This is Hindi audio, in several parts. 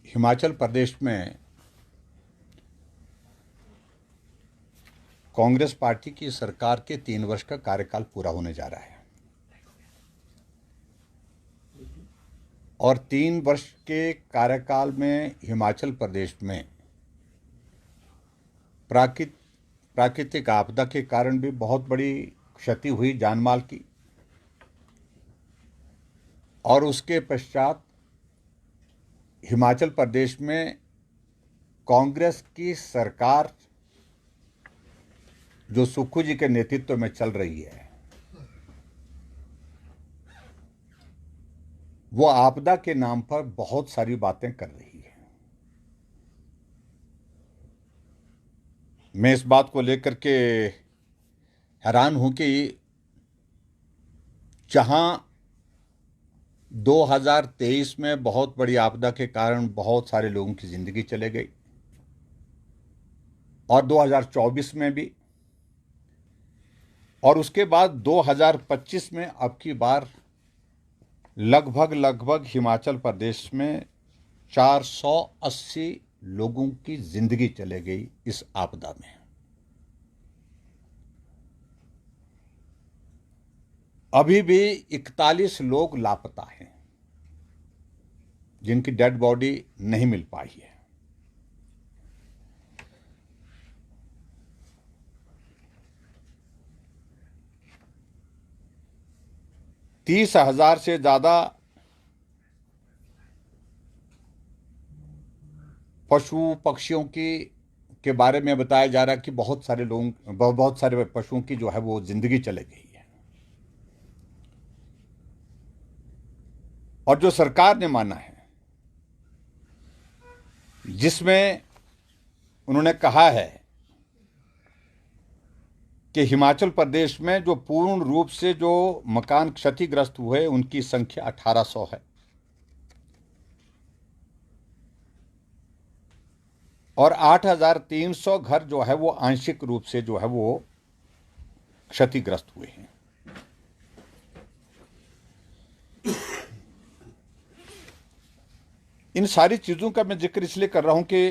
हिमाचल प्रदेश में कांग्रेस पार्टी की सरकार के 3 वर्ष का कार्यकाल पूरा होने जा रहा है और 3 वर्ष के कार्यकाल में हिमाचल प्रदेश में प्राकृतिक आपदा के कारण भी बहुत बड़ी क्षति हुई जानमाल की, और उसके पश्चात हिमाचल प्रदेश में कांग्रेस की सरकार जो सुक्खू जी के नेतृत्व में चल रही है, वो आपदा के नाम पर बहुत सारी बातें कर रही है। मैं इस बात को लेकर के हैरान हूं कि जहां 2023 में बहुत बड़ी आपदा के कारण बहुत सारे लोगों की जिंदगी चले गई और 2024 में भी, और उसके बाद 2025 में अब की बार लगभग हिमाचल प्रदेश में 480 लोगों की जिंदगी चले गई इस आपदा में। अभी भी 41 लोग लापता हैं जिनकी डेड बॉडी नहीं मिल पाई है। तीस हजार से ज्यादा पशु पक्षियों के बारे में बताया जा रहा है कि बहुत सारे पशुओं की जो है वो जिंदगी चले गई है। और जो सरकार ने माना है, जिसमें उन्होंने कहा है कि हिमाचल प्रदेश में जो पूर्ण रूप से जो मकान क्षतिग्रस्त हुए उनकी संख्या 1800 है और 8300 घर जो है वो आंशिक रूप से जो है वो क्षतिग्रस्त हुए हैं। इन सारी चीजों का मैं जिक्र इसलिए कर रहा हूं कि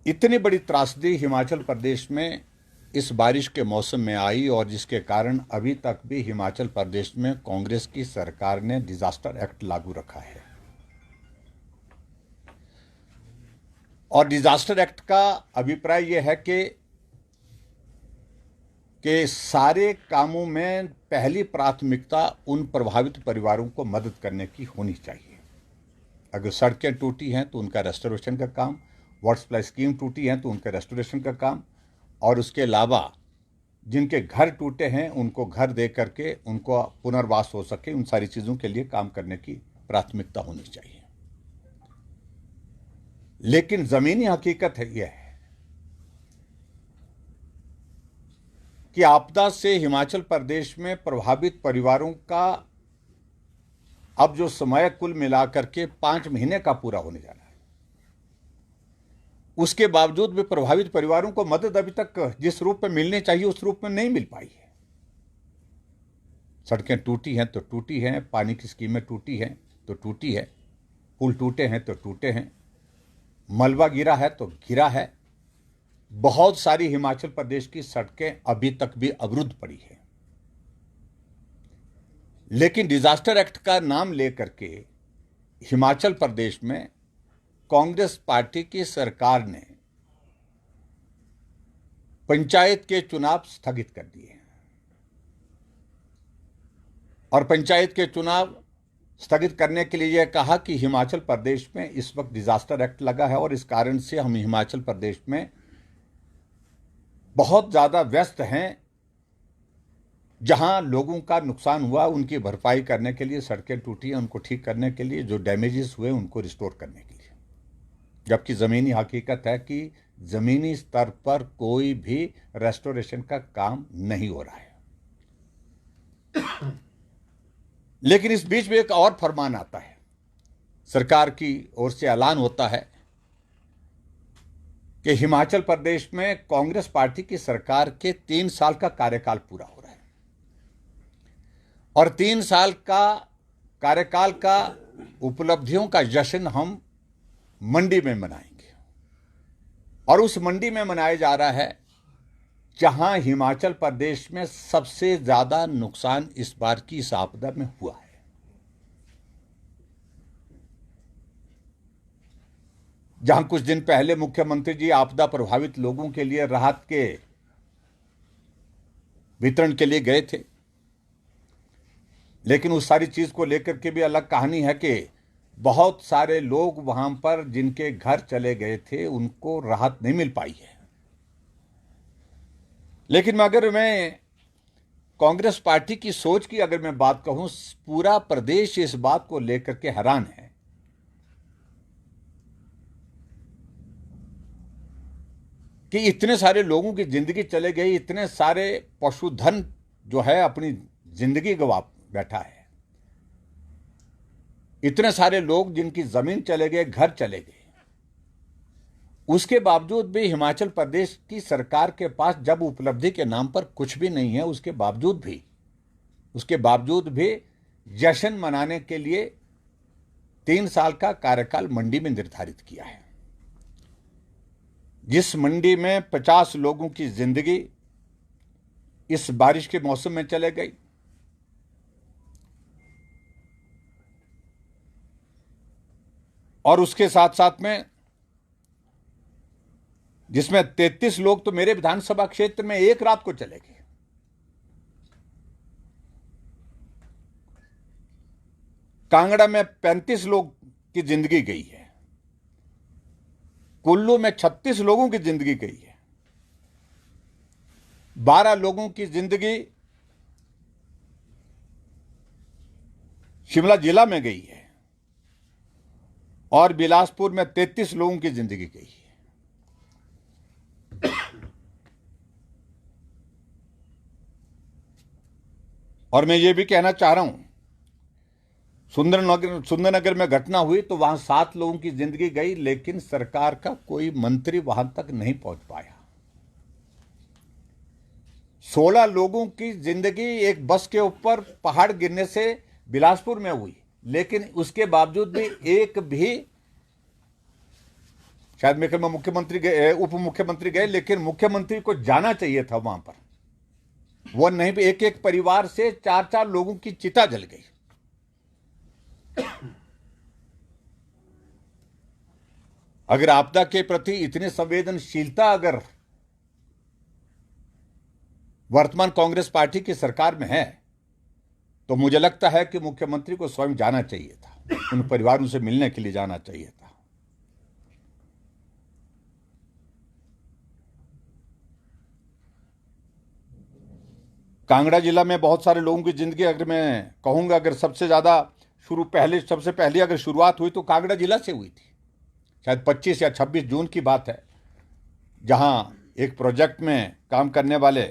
इतनी बड़ी त्रासदी हिमाचल प्रदेश में इस बारिश के मौसम में आई और जिसके कारण अभी तक भी हिमाचल प्रदेश में कांग्रेस की सरकार ने डिजास्टर एक्ट लागू रखा है। और डिजास्टर एक्ट का अभिप्राय यह है कि सारे कामों में पहली प्राथमिकता उन प्रभावित परिवारों को मदद करने की होनी चाहिए। अगर सड़कें टूटी हैं तो उनका रेस्टोरेशन का काम, वाटर सप्लाई स्कीम टूटी हैं तो उनके रेस्टोरेशन का काम, और उसके अलावा जिनके घर टूटे हैं उनको घर दे करके उनको पुनर्वास हो सके, उन सारी चीज़ों के लिए काम करने की प्राथमिकता होनी चाहिए। लेकिन ज़मीनी हकीकत है यह है कि आपदा से हिमाचल प्रदेश में प्रभावित परिवारों का अब जो समय कुल मिलाकर के 5 महीने का पूरा होने जा रहा है, उसके बावजूद भी प्रभावित परिवारों को मदद अभी तक जिस रूप में मिलनी चाहिए उस रूप में नहीं मिल पाई है। सड़कें टूटी हैं तो टूटी हैं, पानी की स्कीमें टूटी हैं तो टूटी है, पुल टूटे हैं तो टूटे हैं, मलबा गिरा है तो गिरा है। बहुत सारी हिमाचल प्रदेश की सड़कें अभी तक भी अवरुद्ध पड़ी है। लेकिन डिजास्टर एक्ट का नाम लेकर के हिमाचल प्रदेश में कांग्रेस पार्टी की सरकार ने पंचायत के चुनाव स्थगित कर दिए और पंचायत के चुनाव स्थगित करने के लिए यह कहा कि हिमाचल प्रदेश में इस वक्त डिजास्टर एक्ट लगा है और इस कारण से हम हिमाचल प्रदेश में बहुत ज़्यादा व्यस्त हैं। जहां लोगों का नुकसान हुआ उनकी भरपाई करने के लिए, सड़कें टूटी हैं उनको ठीक करने के लिए, जो डैमेजेस हुए उनको रिस्टोर करने के लिए। जबकि ज़मीनी हकीकत है कि ज़मीनी स्तर पर कोई भी रेस्टोरेशन का काम नहीं हो रहा है। लेकिन इस बीच में एक और फरमान आता है, सरकार की ओर से ऐलान होता है कि हिमाचल प्रदेश में कांग्रेस पार्टी की सरकार के 3 साल का कार्यकाल पूरा हो रहा है और 3 साल का कार्यकाल का उपलब्धियों का जश्न हम मंडी में मनाएंगे, और उस मंडी में मनाया जा रहा है जहां हिमाचल प्रदेश में सबसे ज्यादा नुकसान इस बार की इस आपदा में हुआ है। जहां कुछ दिन पहले मुख्यमंत्री जी आपदा प्रभावित लोगों के लिए राहत के वितरण के लिए गए थे, लेकिन उस सारी चीज को लेकर के भी अलग कहानी है कि बहुत सारे लोग वहां पर जिनके घर चले गए थे उनको राहत नहीं मिल पाई है। लेकिन अगर मैं कांग्रेस पार्टी की सोच की अगर मैं बात कहूं, पूरा प्रदेश इस बात को लेकर के हैरान है कि इतने सारे लोगों की जिंदगी चले गई, इतने सारे पशुधन जो है अपनी जिंदगी गवा बैठा है, इतने सारे लोग जिनकी जमीन चले गए, घर चले गए, उसके बावजूद भी हिमाचल प्रदेश की सरकार के पास जब उपलब्धि के नाम पर कुछ भी नहीं है, उसके बावजूद भी जश्न मनाने के लिए 3 साल का कार्यकाल मंडी में निर्धारित किया है। जिस मंडी में 50 लोगों की जिंदगी इस बारिश के मौसम में चले गई, और उसके साथ साथ में जिसमें 33 लोग तो मेरे विधानसभा क्षेत्र में एक रात को चले गए। कांगड़ा में 35 लोग की जिंदगी गई है, कुल्लू में 36 लोगों की जिंदगी गई है, 12 लोगों की जिंदगी शिमला जिला में गई है, और बिलासपुर में 33 लोगों की जिंदगी गई है। और मैं ये भी कहना चाह रहा हूं, सुंदरनगर में घटना हुई तो वहां 7 लोगों की जिंदगी गई, लेकिन सरकार का कोई मंत्री वहां तक नहीं पहुंच पाया। 16 लोगों की जिंदगी एक बस के ऊपर पहाड़ गिरने से बिलासपुर में हुई, लेकिन उसके बावजूद भी एक भी, शायद मेरे में मुख्यमंत्री गए, उप मुख्यमंत्री गए, लेकिन मुख्यमंत्री को जाना चाहिए था वहां पर, वो नहीं। एक परिवार से 4-4 लोगों की चिता जल गई। अगर आपदा के प्रति इतनी संवेदनशीलता अगर वर्तमान कांग्रेस पार्टी की सरकार में है, तो मुझे लगता है कि मुख्यमंत्री को स्वयं जाना चाहिए था, उन परिवारों से मिलने के लिए जाना चाहिए था। कांगड़ा जिला में बहुत सारे लोगों की जिंदगी, अगर मैं कहूंगा, अगर सबसे पहले अगर शुरुआत हुई तो कांगड़ा जिला से हुई थी। शायद 25 या 26 जून की बात है, जहां एक प्रोजेक्ट में काम करने वाले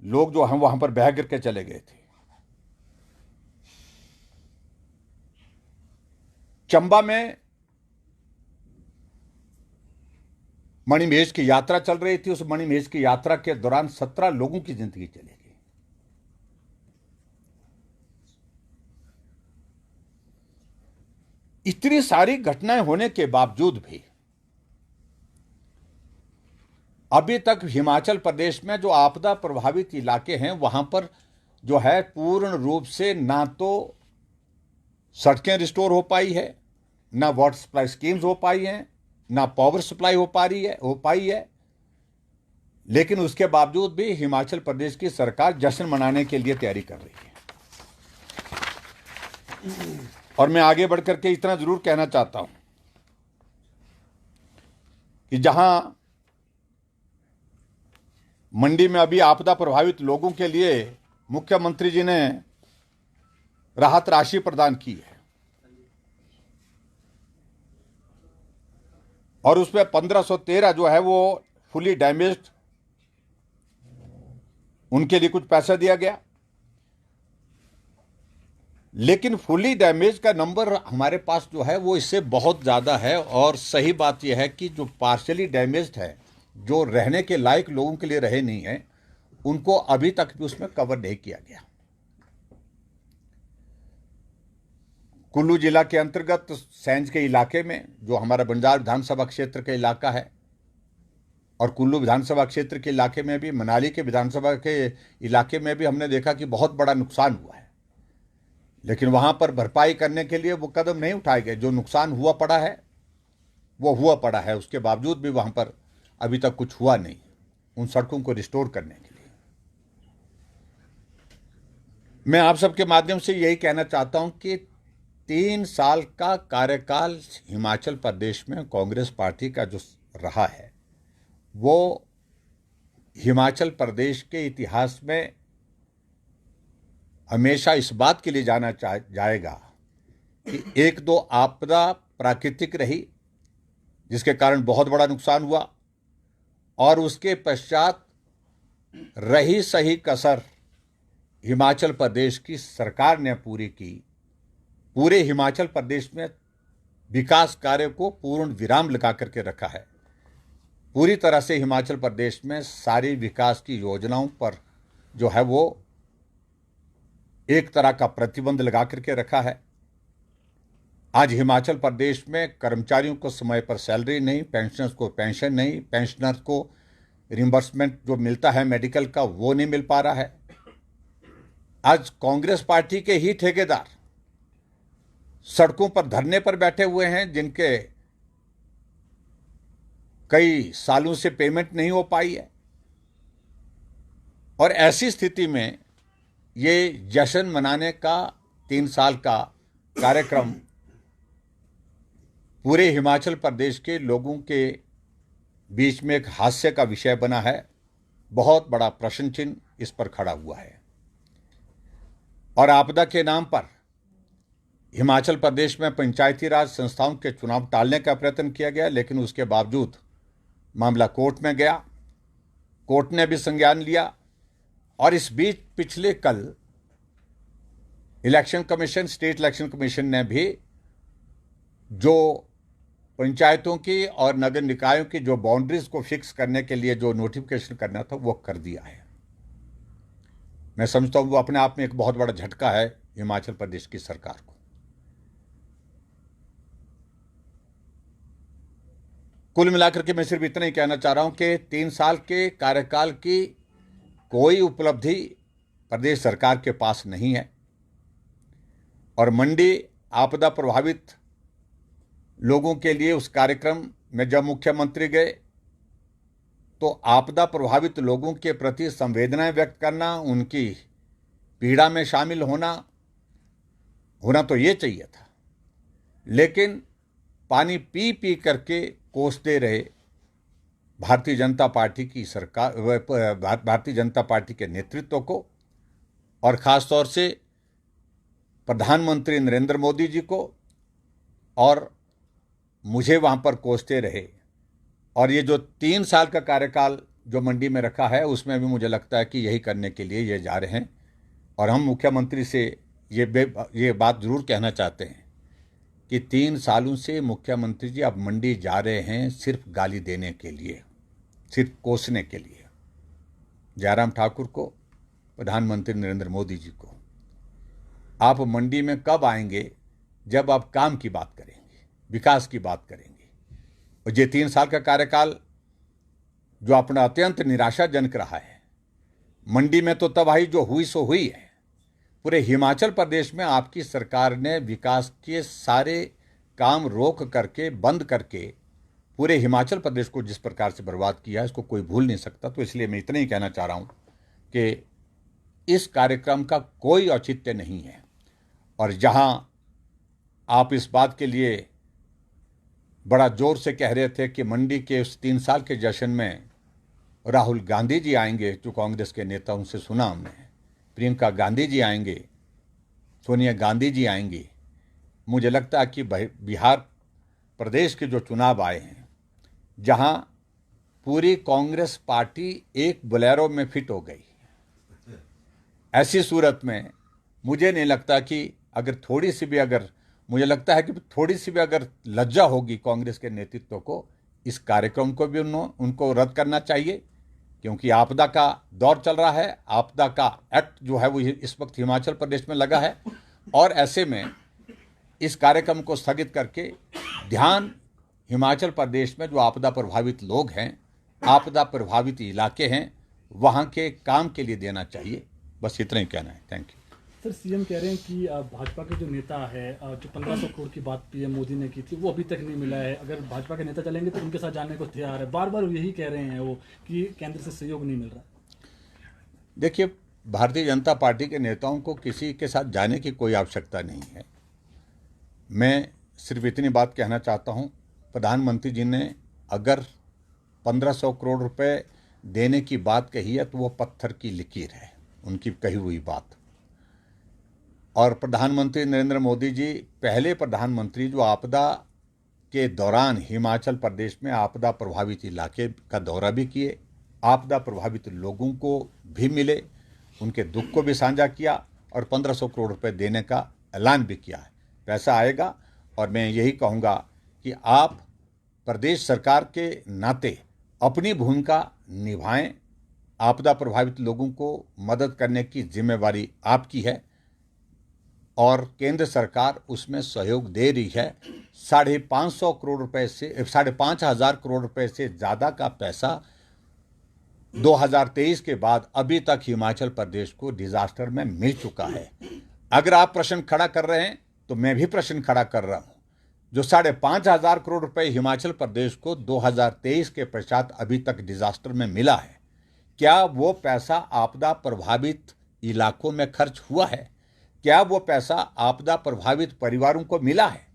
लोग जो हम वहां पर बह गिर के चले गए थे। चंबा में मणिमहेश की यात्रा चल रही थी, उस मणिमहेश की यात्रा के दौरान 17 लोगों की जिंदगी चली गई। इतनी सारी घटनाएं होने के बावजूद भी अभी तक हिमाचल प्रदेश में जो आपदा प्रभावित इलाके हैं वहां पर जो है पूर्ण रूप से ना तो सड़कें रिस्टोर हो पाई है, ना वाटर सप्लाई स्कीम्स हो पाई हैं, ना पावर सप्लाई हो पाई है। लेकिन उसके बावजूद भी हिमाचल प्रदेश की सरकार जश्न मनाने के लिए तैयारी कर रही है। और मैं आगे बढ़कर के इतना जरूर कहना चाहता हूं कि जहां मंडी में अभी आपदा प्रभावित लोगों के लिए मुख्यमंत्री जी ने राहत राशि प्रदान की है, और उसमें 1513 जो है वो फुली डैमेज्ड, उनके लिए कुछ पैसा दिया गया। लेकिन फुली डैमेज का नंबर हमारे पास जो है वो इससे बहुत ज़्यादा है। और सही बात यह है कि जो पार्शियली डैमेज्ड है, जो रहने के लायक लोगों के लिए रहे नहीं है, उनको अभी तक भी उसमें कवर नहीं किया गया। कुल्लू जिला के अंतर्गत सैंज के इलाके में, जो हमारा बंजार विधानसभा क्षेत्र का इलाका है, और कुल्लू विधानसभा क्षेत्र के इलाके में भी, मनाली के विधानसभा के इलाके में भी हमने देखा कि बहुत बड़ा नुकसान हुआ है, लेकिन वहां पर भरपाई करने के लिए वो कदम नहीं उठाए गए। जो नुकसान हुआ पड़ा है वो हुआ पड़ा है, उसके बावजूद भी वहां पर अभी तक कुछ हुआ नहीं उन सड़कों को रिस्टोर करने के लिए। मैं आप सबके माध्यम से यही कहना चाहता हूं कि 3 साल का कार्यकाल हिमाचल प्रदेश में कांग्रेस पार्टी का जो रहा है वो हिमाचल प्रदेश के इतिहास में हमेशा इस बात के लिए जाना जाएगा कि 1-2 आपदा प्राकृतिक रही जिसके कारण बहुत बड़ा नुकसान हुआ, और उसके पश्चात रही सही कसर हिमाचल प्रदेश की सरकार ने पूरी की। पूरे हिमाचल प्रदेश में विकास कार्य को पूर्ण विराम लगा करके रखा है। पूरी तरह से हिमाचल प्रदेश में सारी विकास की योजनाओं पर जो है वो एक तरह का प्रतिबंध लगा करके रखा है। आज हिमाचल प्रदेश में कर्मचारियों को समय पर सैलरी नहीं, पेंशनर्स को पेंशन नहीं, पेंशनर्स को रिम्बर्समेंट जो मिलता है मेडिकल का वो नहीं मिल पा रहा है। आज कांग्रेस पार्टी के ही ठेकेदार सड़कों पर धरने पर बैठे हुए हैं, जिनके कई सालों से पेमेंट नहीं हो पाई है। और ऐसी स्थिति में ये जश्न मनाने का 3 साल का कार्यक्रम पूरे हिमाचल प्रदेश के लोगों के बीच में एक हास्य का विषय बना है। बहुत बड़ा प्रश्न चिन्ह इस पर खड़ा हुआ है। और आपदा के नाम पर हिमाचल प्रदेश में पंचायती राज संस्थाओं के चुनाव टालने का प्रयत्न किया गया, लेकिन उसके बावजूद मामला कोर्ट में गया, कोर्ट ने भी संज्ञान लिया। और इस बीच पिछले कल election commission, state election commission ने भी जो पंचायतों की और नगर निकायों की जो बाउंड्रीज को फिक्स करने के लिए जो नोटिफिकेशन करना था वो कर दिया है। मैं समझता हूं वो अपने आप में एक बहुत बड़ा झटका है हिमाचल प्रदेश की सरकार को। कुल मिलाकर के मैं सिर्फ इतना ही कहना चाह रहा हूं कि 3 साल के कार्यकाल की कोई उपलब्धि प्रदेश सरकार के पास नहीं है। और मंडी आपदा प्रभावित लोगों के लिए उस कार्यक्रम में जब मुख्यमंत्री गए तो आपदा प्रभावित लोगों के प्रति संवेदनाएं व्यक्त करना, उनकी पीड़ा में शामिल होना तो ये चाहिए था, लेकिन पानी पी पी करके कोसते रहे भारतीय जनता पार्टी की सरकार, भारतीय जनता पार्टी के नेतृत्व को, और खासतौर से प्रधानमंत्री नरेंद्र मोदी जी को, और मुझे वहां पर कोसते रहे। और ये जो 3 साल का कार्यकाल जो मंडी में रखा है उसमें भी मुझे लगता है कि यही करने के लिए ये जा रहे हैं। और हम मुख्यमंत्री से ये बात जरूर कहना चाहते हैं कि 3 सालों से मुख्यमंत्री जी अब मंडी जा रहे हैं सिर्फ गाली देने के लिए, सिर्फ कोसने के लिए जयराम ठाकुर को, प्रधानमंत्री नरेंद्र मोदी जी को। आप मंडी में कब आएंगे? जब आप काम की बात करेंगे, विकास की बात करेंगे। और ये 3 साल का कार्यकाल जो अपना अत्यंत निराशाजनक रहा है, मंडी में तो तबाही जो हुई सो हुई है। पूरे हिमाचल प्रदेश में आपकी सरकार ने विकास के सारे काम रोक करके, बंद करके पूरे हिमाचल प्रदेश को जिस प्रकार से बर्बाद किया है, इसको कोई भूल नहीं सकता। तो इसलिए मैं इतना ही कहना चाह रहा हूं कि इस कार्यक्रम का कोई औचित्य नहीं है। और जहां आप इस बात के लिए बड़ा जोर से कह रहे थे कि मंडी के उस 3 साल के जश्न में राहुल गांधी जी आएंगे, जो कांग्रेस के नेता, उनसे सुना हमने, प्रियंका गांधी जी आएंगे, सोनिया गांधी जी आएंगी। मुझे लगता है कि बिहार प्रदेश के जो चुनाव आए हैं, जहां पूरी कांग्रेस पार्टी एक बोलेरो में फिट हो गई, ऐसी सूरत में मुझे नहीं लगता कि मुझे लगता है कि थोड़ी सी भी अगर लज्जा होगी कांग्रेस के नेतृत्व को, इस कार्यक्रम को भी उनको रद्द करना चाहिए। क्योंकि आपदा का दौर चल रहा है, आपदा का एक्ट जो है वो इस वक्त हिमाचल प्रदेश में लगा है। और ऐसे में इस कार्यक्रम को स्थगित करके ध्यान हिमाचल प्रदेश में जो आपदा प्रभावित लोग हैं, आपदा प्रभावित इलाके हैं, वहाँ के काम के लिए देना चाहिए। बस इतना ही कहना है। Thank you. सर, सीएम कह रहे हैं कि भाजपा के जो नेता है, जो 1500 करोड़ की बात पीएम मोदी ने की थी, वो अभी तक नहीं मिला है। अगर भाजपा के नेता चलेंगे तो उनके साथ जाने को तैयार है। बार बार यही कह रहे हैं वो कि केंद्र से सहयोग नहीं मिल रहा। देखिए, भारतीय जनता पार्टी के नेताओं को किसी के साथ जाने की कोई आवश्यकता नहीं है। मैं सिर्फ इतनी बात कहना चाहता हूँ, प्रधानमंत्री जी ने अगर 1500 करोड़ रुपए देने की बात कही है तो वो पत्थर की लकीर है, उनकी कही हुई बात। और प्रधानमंत्री नरेंद्र मोदी जी पहले प्रधानमंत्री जो आपदा के दौरान हिमाचल प्रदेश में आपदा प्रभावित इलाके का दौरा भी किए, आपदा प्रभावित लोगों को भी मिले, उनके दुख को भी साझा किया और 1500 करोड़ रुपए देने का ऐलान भी किया है। पैसा आएगा और मैं यही कहूँगा कि आप प्रदेश सरकार के नाते अपनी भूमिका निभाएं। आपदा प्रभावित लोगों को मदद करने की जिम्मेवारी आपकी है और केंद्र सरकार उसमें सहयोग दे रही है। 550 करोड़ रुपए से 5,500 करोड़ रुपए से ज़्यादा का पैसा 2023 के बाद अभी तक हिमाचल प्रदेश को डिजास्टर में मिल चुका है। अगर आप प्रश्न खड़ा कर रहे हैं तो मैं भी प्रश्न खड़ा कर रहा हूं। जो 5,500 करोड़ रुपए हिमाचल प्रदेश को 2023 के पश्चात अभी तक डिजास्टर में मिला है, क्या वो पैसा आपदा प्रभावित इलाकों में खर्च हुआ है? क्या वो पैसा आपदा प्रभावित परिवारों को मिला है?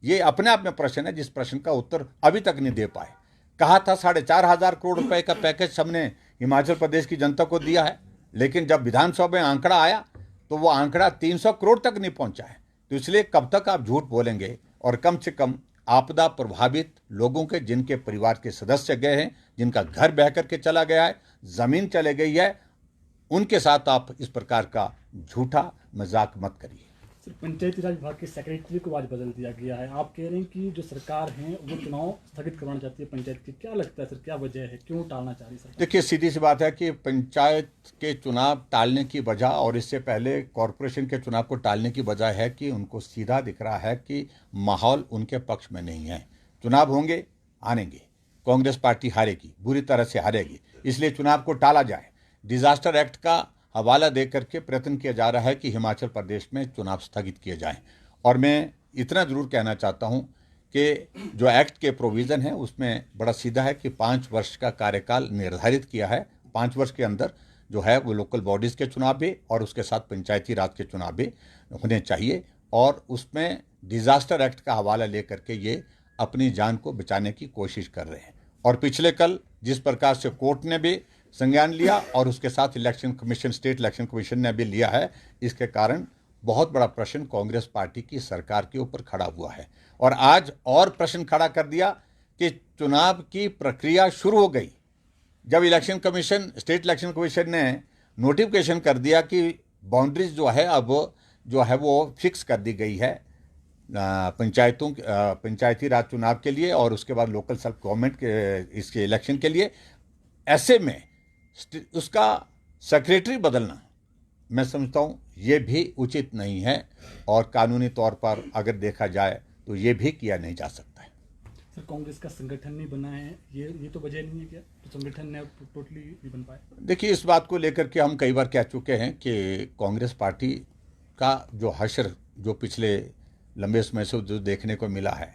ये अपने आप में प्रश्न है जिस प्रश्न का उत्तर अभी तक नहीं दे पाए। कहा था 4,500 करोड़ रुपए का पैकेज हमने हिमाचल प्रदेश की जनता को दिया है, लेकिन जब विधानसभा में आंकड़ा आया तो वो आंकड़ा 300 करोड़ तक नहीं पहुंचा है। तो इसलिए कब तक आप झूठ बोलेंगे? और कम से कम आपदा प्रभावित लोगों के, जिनके परिवार के सदस्य गए हैं, जिनका घर बह करके चला गया है, जमीन चले गई है, उनके साथ आप इस प्रकार का झूठा मजाक मत करिए। सर, पंचायती राज विभाग के सेक्रेटरी को आज बदल दिया गया है। आप कह रहे हैं कि जो सरकार है वो चुनाव स्थगित करवाना चाहती है पंचायत के। क्या लगता है सर, क्या वजह है, क्यों टालना चाह रही है सरकार? देखिए, सीधी सी बात है कि पंचायत के चुनाव टालने की वजह और इससे पहले कॉरपोरेशन के चुनाव को टालने की वजह है कि उनको सीधा दिख रहा है कि माहौल उनके पक्ष में नहीं है। चुनाव होंगे, आनेंगे, कांग्रेस पार्टी हारेगी, बुरी तरह से हारेगी, इसलिए चुनाव को टाला जाए। डिजास्टर एक्ट का हवाला दे करके प्रयत्न किया जा रहा है कि हिमाचल प्रदेश में चुनाव स्थगित किए जाएं। और मैं इतना जरूर कहना चाहता हूं कि जो एक्ट के प्रोविज़न है उसमें बड़ा सीधा है कि 5 वर्ष का कार्यकाल निर्धारित किया है। 5 वर्ष के अंदर जो है वो लोकल बॉडीज़ के चुनाव भी और उसके साथ पंचायती राज के चुनाव भी होने चाहिए। और उसमें डिजास्टर एक्ट का हवाला लेकर के ये अपनी जान को बचाने की कोशिश कर रहे हैं। और पिछले कल जिस प्रकार से कोर्ट ने भी संज्ञान लिया और उसके साथ election commission, state election commission ने भी लिया है, इसके कारण बहुत बड़ा प्रश्न कांग्रेस पार्टी की सरकार के ऊपर खड़ा हुआ है। और आज और प्रश्न खड़ा कर दिया कि चुनाव की प्रक्रिया शुरू हो गई। जब election commission, state election commission ने नोटिफिकेशन कर दिया कि बाउंड्रीज जो है अब जो है वो फिक्स कर दी गई है पंचायती राज चुनाव के लिए और उसके बाद लोकल सेल्फ गवर्नमेंट के इसके इलेक्शन के लिए, ऐसे में उसका सेक्रेटरी बदलना मैं समझता हूँ ये भी उचित नहीं है और कानूनी तौर पर अगर देखा जाए तो ये भी किया नहीं जा सकता है। सर, कांग्रेस का संगठन नहीं बना है, ये तो वजह नहीं है क्या तो संगठन ने टोटली नहीं बन पाया? देखिए, इस बात को लेकर के हम कई बार कह चुके हैं कि कांग्रेस पार्टी का जो हश्र जो पिछले लंबे समय से जो देखने को मिला है,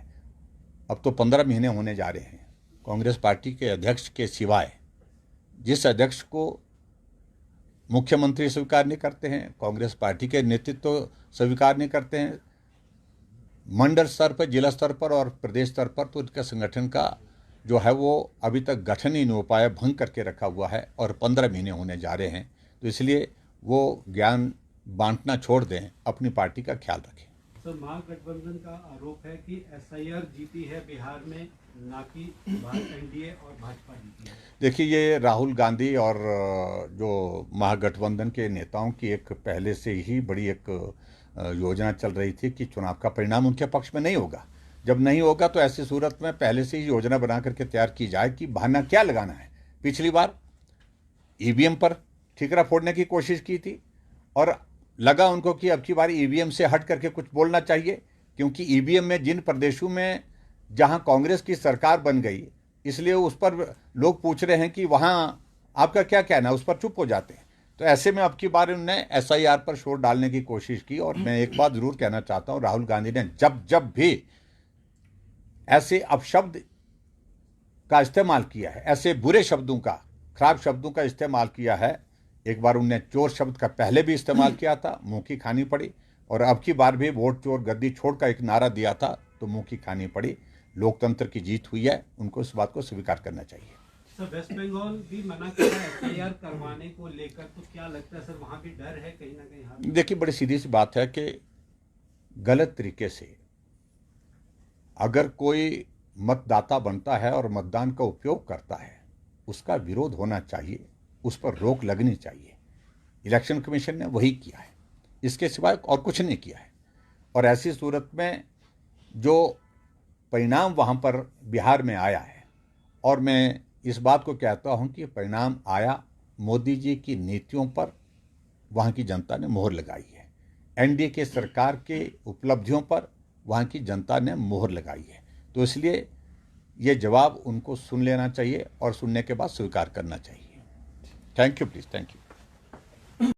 अब तो 15 महीने होने जा रहे हैं। कांग्रेस पार्टी के अध्यक्ष के सिवाय जिस अध्यक्ष को मुख्यमंत्री स्वीकार नहीं करते हैं, कांग्रेस पार्टी के नेतृत्व स्वीकार नहीं करते हैं, मंडल स्तर पर, जिला स्तर पर और प्रदेश स्तर पर, तो इनका संगठन का जो है वो अभी तक गठन ही नहीं हो पाया, भंग करके रखा हुआ है और 15 महीने होने जा रहे हैं। तो इसलिए वो ज्ञान बांटना छोड़ दें, अपनी पार्टी का ख्याल रखें। सर, महागठबंधन का आरोप है कि एसआईआर जीती है बिहार में, ना कि एनडीए और भाजपा जीती है। देखिए, ये राहुल गांधी और जो महागठबंधन के नेताओं की एक पहले से ही बड़ी एक योजना चल रही थी कि चुनाव का परिणाम उनके पक्ष में नहीं होगा। जब नहीं होगा तो ऐसी सूरत में पहले से ही योजना बना करके तैयार की जाए कि बहाना क्या लगाना है। पिछली बार ईवीएम पर ठीकरा फोड़ने की कोशिश की थी और लगा उनको कि अब की बार ईवीएम से हट करके कुछ बोलना चाहिए, क्योंकि ईवीएम में जिन प्रदेशों में जहां कांग्रेस की सरकार बन गई, इसलिए उस पर लोग पूछ रहे हैं कि वहां आपका क्या कहना है, उस पर चुप हो जाते हैं। तो ऐसे में अब की बार उन्होंने एसआईआर पर शोर डालने की कोशिश की। और मैं एक बात जरूर कहना चाहता हूं, राहुल गांधी ने जब जब भी ऐसे अपशब्द का इस्तेमाल किया है, ऐसे बुरे शब्दों का, खराब शब्दों का इस्तेमाल किया है, एक बार उन्होंने चोर शब्द का पहले भी इस्तेमाल किया था, मुंह की खानी पड़ी। और अब की बार भी वोट चोर गद्दी छोड़ का एक नारा दिया था, तो मुंह की खानी पड़ी। लोकतंत्र की जीत हुई है, उनको इस बात को स्वीकार करना चाहिए। सर, वेस्ट बंगाल भी मना कर रहा है एफआईआर करवाने को लेकर, तो क्या लगता है सर, वहां भी डर है कहीं ना कहीं हाथ? देखिए, बड़ी सीधी सी बात है कि गलत तरीके से अगर कोई मतदाता बनता है और मतदान का उपयोग करता है, उसका विरोध होना चाहिए, उस पर रोक लगनी चाहिए। इलेक्शन कमीशन ने वही किया है, इसके सिवाय और कुछ नहीं किया है। और ऐसी सूरत में जो परिणाम वहाँ पर बिहार में आया है, और मैं इस बात को कहता हूँ कि परिणाम आया, मोदी जी की नीतियों पर वहाँ की जनता ने मोहर लगाई है। एनडीए के सरकार के उपलब्धियों पर वहाँ की जनता ने मोहर लगाई है। तो इसलिए ये जवाब उनको सुन लेना चाहिए और सुनने के बाद स्वीकार करना चाहिए। Thank you please, thank you.